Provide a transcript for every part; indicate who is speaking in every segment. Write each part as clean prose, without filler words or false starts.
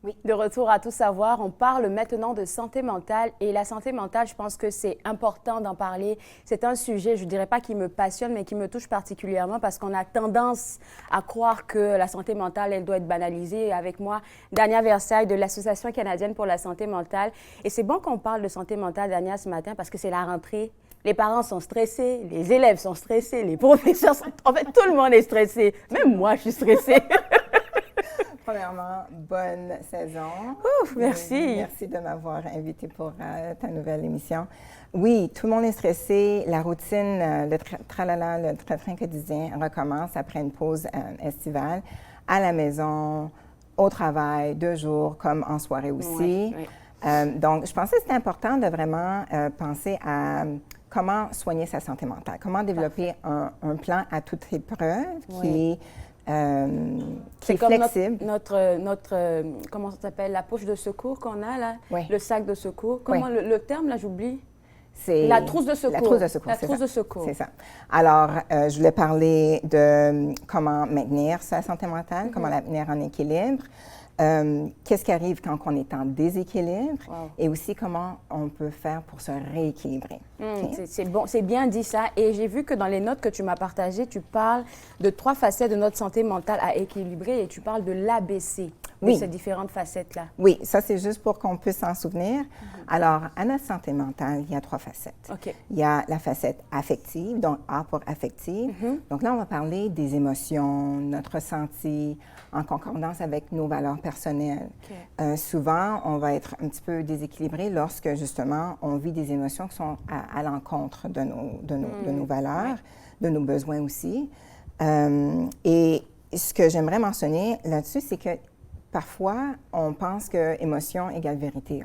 Speaker 1: Oui.
Speaker 2: De retour à Tout savoir, on parle maintenant de santé mentale et la santé mentale, je pense que c'est important d'en parler. C'est un sujet, je ne dirais pas qui me passionne, mais qui me touche particulièrement parce qu'on a tendance à croire que la santé mentale, elle doit être banalisée. Avec moi, Dania Versailles de l'Association canadienne pour la santé mentale. Et c'est bon qu'on parle de santé mentale, Dania, ce matin parce que c'est la rentrée. Les parents sont stressés, les élèves sont stressés, les professeurs sont... En fait, tout le monde est stressé. Même moi, je suis stressée.
Speaker 1: Premièrement, bonne saison.
Speaker 2: Ouf, merci.
Speaker 1: Merci de m'avoir invité pour ta nouvelle émission. Oui, tout le monde est stressé. La routine, le tralala, le train quotidien recommence après une pause estivale, à la maison, au travail, 2 jours, comme en soirée aussi.
Speaker 2: Oui.
Speaker 1: Donc, je pensais que c'était important de vraiment penser à comment soigner sa santé mentale, comment développer un plan à toute épreuve qui est
Speaker 2: comme
Speaker 1: flexible.
Speaker 2: notre comment ça s'appelle, la poche de secours qu'on a là,
Speaker 1: Oui.
Speaker 2: le sac de secours. Comment le terme là, j'oublie.
Speaker 1: C'est
Speaker 2: La trousse de secours.
Speaker 1: La trousse de secours.
Speaker 2: La trousse de secours.
Speaker 1: C'est ça. Alors, je voulais parler de comment maintenir sa santé mentale, comment la tenir en équilibre. Qu'est-ce qui arrive quand on est en déséquilibre et aussi comment on peut faire pour se rééquilibrer.
Speaker 2: C'est bon, c'est bien dit ça. Et j'ai vu que dans les notes que tu m'as partagées, tu parles de 3 facettes de notre santé mentale à équilibrer et tu parles de l'ABC, de ces différentes facettes-là.
Speaker 1: Oui, ça c'est juste pour qu'on puisse s'en souvenir. Alors, à notre santé mentale, il y a 3 facettes.
Speaker 2: OK.
Speaker 1: Il y a la facette affective, donc A pour affective. Donc là, on va parler des émotions, notre ressenti, en concordance avec nos valeurs personnelles. Souvent, on va être un petit peu déséquilibré lorsque, justement, on vit des émotions qui sont à l'encontre de nos valeurs, de nos besoins aussi. Et ce que j'aimerais mentionner là-dessus, c'est que parfois, on pense que émotion égale vérité.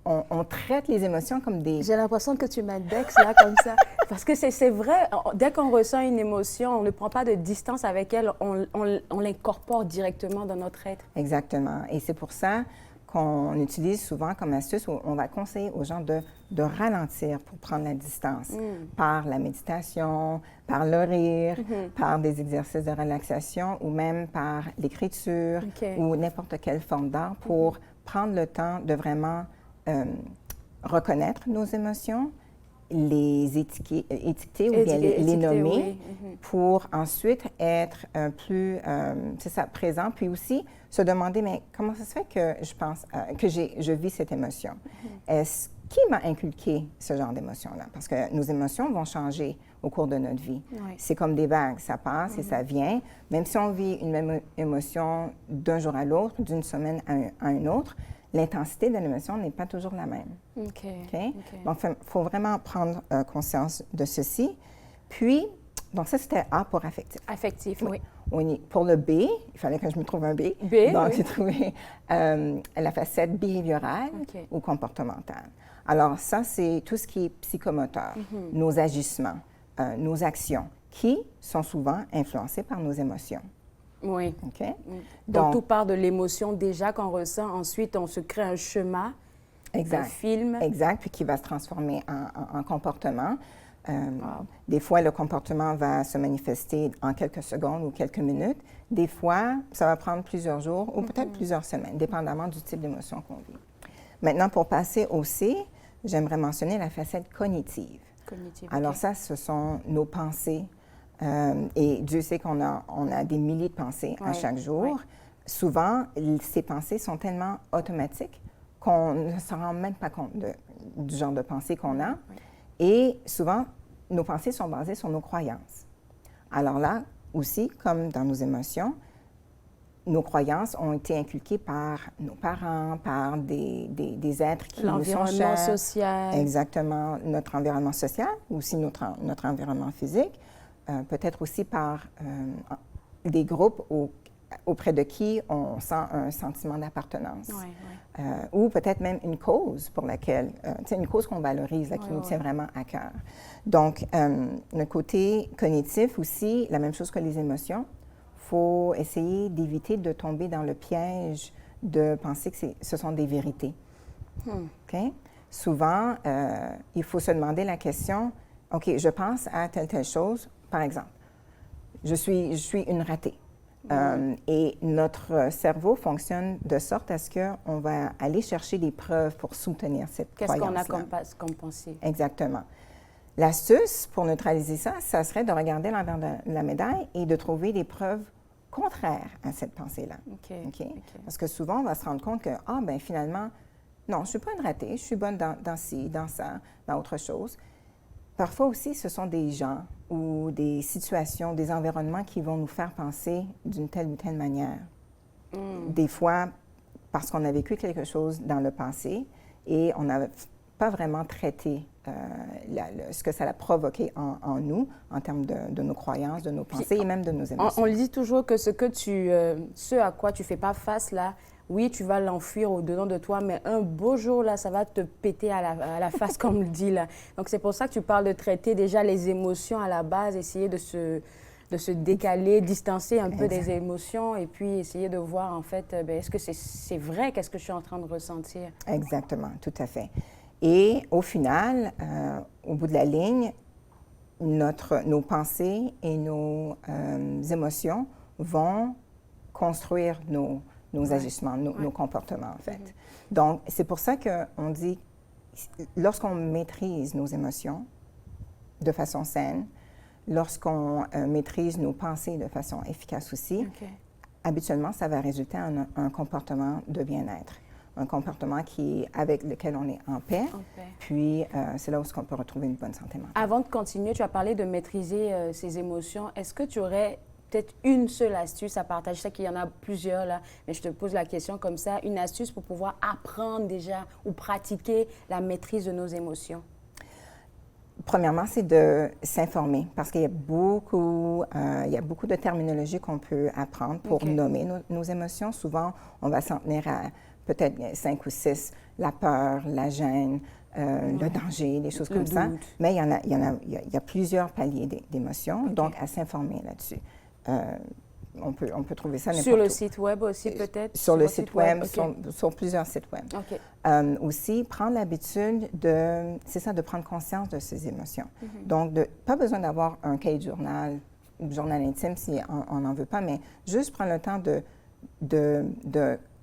Speaker 1: On traite les émotions comme des...
Speaker 2: J'ai l'impression que tu m'indexes là comme ça. Parce que c'est vrai, dès qu'on ressent une émotion, on ne prend pas de distance avec elle, on l'incorpore directement dans notre être.
Speaker 1: Exactement. Et c'est pour ça qu'on utilise souvent comme astuce, on va conseiller aux gens de ralentir pour prendre la distance par la méditation, par le rire, par des exercices de relaxation ou même par l'écriture ou n'importe quelle forme d'art pour prendre le temps de vraiment reconnaître nos émotions, les étiqueter ou bien les nommer pour ensuite être plus, présent, puis aussi se demander, mais comment ça se fait que je pense, que je vis cette émotion? Qui m'a inculqué ce genre d'émotion-là? Parce que nos émotions vont changer au cours de notre vie. C'est comme des vagues, ça passe et ça vient. Même si on vit une même émotion d'un jour à l'autre, d'une semaine à une autre, l'intensité de l'émotion n'est pas toujours la même. Donc, il faut vraiment prendre conscience de ceci. Puis, donc ça, c'était A pour affectif.
Speaker 2: Affectif, oui.
Speaker 1: Pour le B, il fallait que je me trouve un B. Donc, j'ai trouvé la facette behaviorale ou comportementale. Alors, ça, c'est tout ce qui est psychomoteur, nos agissements, nos actions, qui sont souvent influencés par nos émotions.
Speaker 2: Oui. Donc, tout part de l'émotion déjà qu'on ressent. Ensuite, on se crée un schéma, un film.
Speaker 1: Exact, puis qui va se transformer en comportement. Des fois, le comportement va se manifester en quelques secondes ou quelques minutes. Des fois, ça va prendre plusieurs jours ou peut-être plusieurs semaines, dépendamment du type d'émotion qu'on vit. Maintenant, pour passer au C, j'aimerais mentionner la facette cognitive. Alors ça, ce sont nos pensées. Et Dieu sait qu'on a des milliers de pensées à chaque jour. Souvent, ces pensées sont tellement automatiques qu'on ne se rend même pas compte du genre de pensée qu'on a. Et souvent, nos pensées sont basées sur nos croyances. Alors là, aussi, comme dans nos émotions, nos croyances ont été inculquées par nos parents, par des êtres qui nous sont chers.
Speaker 2: L'environnement social.
Speaker 1: Exactement, notre environnement social, aussi notre environnement physique. Peut-être aussi par des groupes auprès de qui on sent un sentiment d'appartenance. Ou peut-être même une cause pour laquelle, une cause qu'on valorise, là, qui nous tient vraiment à cœur. Donc, le côté cognitif aussi, la même chose que les émotions, il faut essayer d'éviter de tomber dans le piège de penser que ce sont des vérités. Souvent, il faut se demander la question, OK, je pense à telle chose, par exemple, je suis une ratée. Et notre cerveau fonctionne de sorte à ce qu'on va aller chercher des preuves pour soutenir cette croyance-là.
Speaker 2: Qu'est-ce qu'on a comme pensée?
Speaker 1: Exactement. L'astuce pour neutraliser ça, ça serait de regarder l'envers de la médaille et de trouver des preuves contraires à cette pensée-là. Parce que souvent, on va se rendre compte que, ben finalement, non, je ne suis pas une ratée, je suis bonne dans ci, dans ça, dans autre chose. Parfois aussi, ce sont des gens ou des situations, des environnements qui vont nous faire penser d'une telle ou telle manière. Des fois, parce qu'on a vécu quelque chose dans le passé et on n'a pas vraiment traité ce que ça a provoqué en nous, en termes de nos croyances, de nos pensées et même de nos émotions.
Speaker 2: On le dit toujours que ce à quoi tu ne fais pas face, là, oui, tu vas l'enfuir au-dedans de toi, mais un beau jour, là, ça va te péter à la face, comme on le dit, là. Donc, c'est pour ça que tu parles de traiter déjà les émotions à la base, essayer de se décaler, distancer un peu des émotions et puis essayer de voir, en fait, est-ce que c'est vrai, qu'est-ce que je suis en train de ressentir?
Speaker 1: Exactement, tout à fait. Et au final, au bout de la ligne, nos pensées et nos émotions vont construire nos agissements, nos comportements, en fait. Donc, c'est pour ça qu'on dit, lorsqu'on maîtrise nos émotions de façon saine, lorsqu'on maîtrise nos pensées de façon efficace aussi, habituellement, ça va résulter en un comportement de bien-être. Un comportement avec lequel on est en paix. Puis, c'est là où on peut retrouver une bonne santé mentale.
Speaker 2: Avant de continuer, tu as parlé de maîtriser ses émotions. Est-ce que tu aurais peut-être une seule astuce à partager? Je sais qu'il y en a plusieurs, là, mais je te pose la question comme ça. Une astuce pour pouvoir apprendre déjà ou pratiquer la maîtrise de nos émotions?
Speaker 1: Premièrement, c'est de s'informer parce qu'il y a beaucoup de terminologie qu'on peut apprendre pour nommer nos émotions. Souvent, on va s'en tenir à peut-être 5 ou 6, la peur, la gêne, le danger, des choses comme ça. Mais il y a plusieurs paliers d'émotions, donc à s'informer là-dessus. On peut trouver ça n'importe où.
Speaker 2: Sur le site web aussi, peut-être?
Speaker 1: Sur le site web, sur plusieurs sites web. Aussi, prendre l'habitude de prendre conscience de ses émotions. Donc, pas besoin d'avoir un cahier de journal intime si on n'en veut pas, mais juste prendre le temps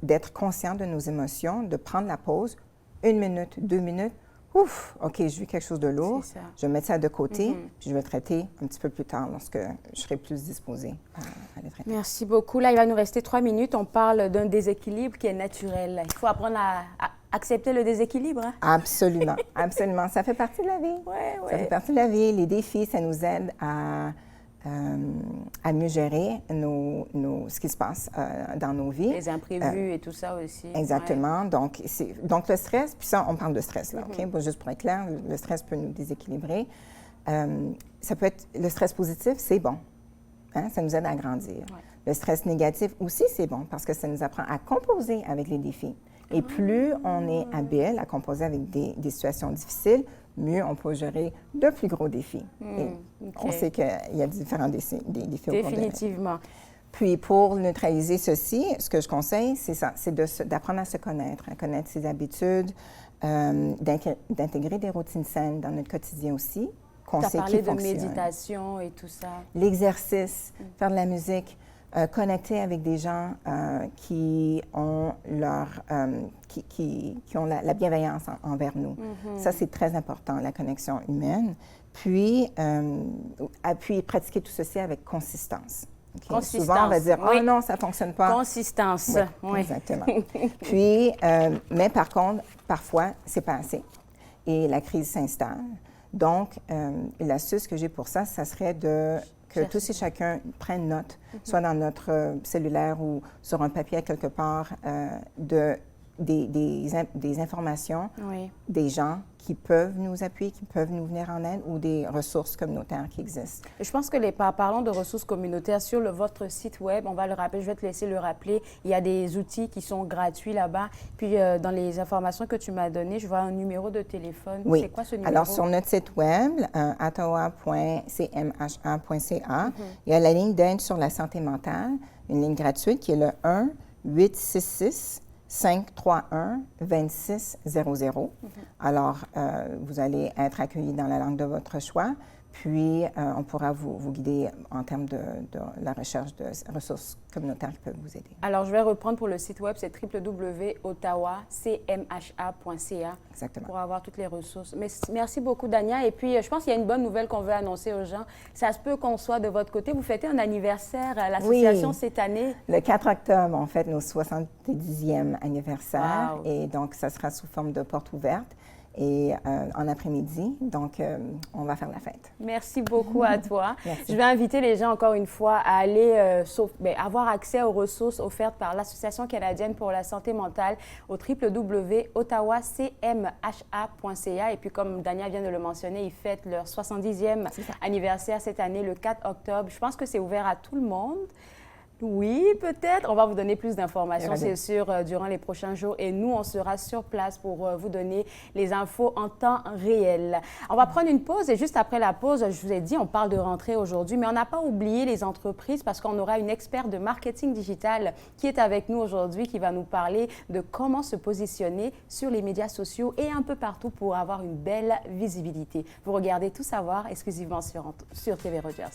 Speaker 1: d'être conscient de nos émotions, de prendre la pause, 1 minute, 2 minutes. Ouf, OK, je vis quelque chose de lourd. Je vais mettre ça de côté, puis je vais le traiter un petit peu plus tard lorsque je serai plus disposée à le traiter.
Speaker 2: Merci beaucoup. Là, il va nous rester 3 minutes. On parle d'un déséquilibre qui est naturel. Il faut apprendre à accepter le déséquilibre. Hein?
Speaker 1: Absolument, absolument. Ça fait partie de la vie. Ça fait partie de la vie. Les défis, ça nous aide à mieux gérer ce qui se passe dans nos vies.
Speaker 2: Les imprévus et tout ça aussi.
Speaker 1: Exactement. Donc, le stress, puis ça, on parle de stress, là, OK? Juste pour être clair, le stress peut nous déséquilibrer. Ça peut être le stress positif, c'est bon. Hein? Ça nous aide à grandir. Le stress négatif aussi, c'est bon parce que ça nous apprend à composer avec les défis. Et plus on est habile à composer avec des situations difficiles, mieux on peut gérer de plus gros défis. On sait qu'il y a différents défis au cours de la vie.
Speaker 2: Définitivement.
Speaker 1: Puis pour neutraliser ceci, ce que je conseille, c'est ça, c'est d'apprendre à se connaître, à connaître ses habitudes, d'intégrer des routines saines dans notre quotidien aussi.
Speaker 2: Tu as parlé de méditation et tout ça.
Speaker 1: L'exercice, faire de la musique. Connecter avec des gens qui ont la bienveillance envers nous. Ça, c'est très important, la connexion humaine. Puis pratiquer tout ceci avec consistance.
Speaker 2: Consistance.
Speaker 1: Souvent, on va dire « Ah non, ça ne fonctionne pas. »
Speaker 2: Consistance.
Speaker 1: Oui. Exactement. Puis, mais par contre, parfois, c'est pas assez. Et la crise s'installe. Donc, l'astuce que j'ai pour ça, ça serait que tous et chacun prennent note, soit dans notre cellulaire ou sur un papier quelque part, des informations, des gens qui peuvent nous appuyer, qui peuvent nous venir en aide ou des ressources communautaires qui existent.
Speaker 2: Je pense que parlons de ressources communautaires sur votre site web, on va le rappeler, je vais te laisser le rappeler. Il y a des outils qui sont gratuits là-bas. Puis dans les informations que tu m'as données, je vois un numéro de téléphone.
Speaker 1: Oui.
Speaker 2: C'est quoi ce numéro?
Speaker 1: Alors sur notre site web, ottawa.cmha.ca, il y a la ligne d'aide sur la santé mentale, une ligne gratuite qui est le 1-866-531-2600. Alors, vous allez être accueilli dans la langue de votre choix. Puis, on pourra vous guider en termes de la recherche de ressources communautaires qui peuvent vous aider.
Speaker 2: Alors, je vais reprendre pour le site web, c'est www.ottawacmh.ca.
Speaker 1: Exactement.
Speaker 2: Pour avoir toutes les ressources. Mais merci beaucoup, Dania. Et puis, je pense qu'il y a une bonne nouvelle qu'on veut annoncer aux gens. Ça se peut qu'on soit de votre côté. Vous fêtez un anniversaire à l'association cette année.
Speaker 1: Le 4 octobre, on fête nos 70e anniversaire.
Speaker 2: Wow.
Speaker 1: Et donc, ça sera sous forme de porte ouverte et en après-midi. Donc, on va faire la fête.
Speaker 2: Merci beaucoup à toi.
Speaker 1: Merci.
Speaker 2: Je vais inviter les gens, encore une fois, à aller avoir accès aux ressources offertes par l'Association canadienne pour la santé mentale au www.ottawacmh.ca. Et puis, comme Dania vient de le mentionner, ils fêtent leur 70e anniversaire cette année, le 4 octobre. Je pense que c'est ouvert à tout le monde. Oui, peut-être. On va vous donner plus d'informations, c'est sûr, durant les prochains jours. Et nous, on sera sur place pour vous donner les infos en temps réel. On va prendre une pause et juste après la pause, je vous ai dit, on parle de rentrée aujourd'hui, mais on n'a pas oublié les entreprises parce qu'on aura une experte de marketing digital qui est avec nous aujourd'hui, qui va nous parler de comment se positionner sur les médias sociaux et un peu partout pour avoir une belle visibilité. Vous regardez Tout savoir exclusivement sur TV Rogers.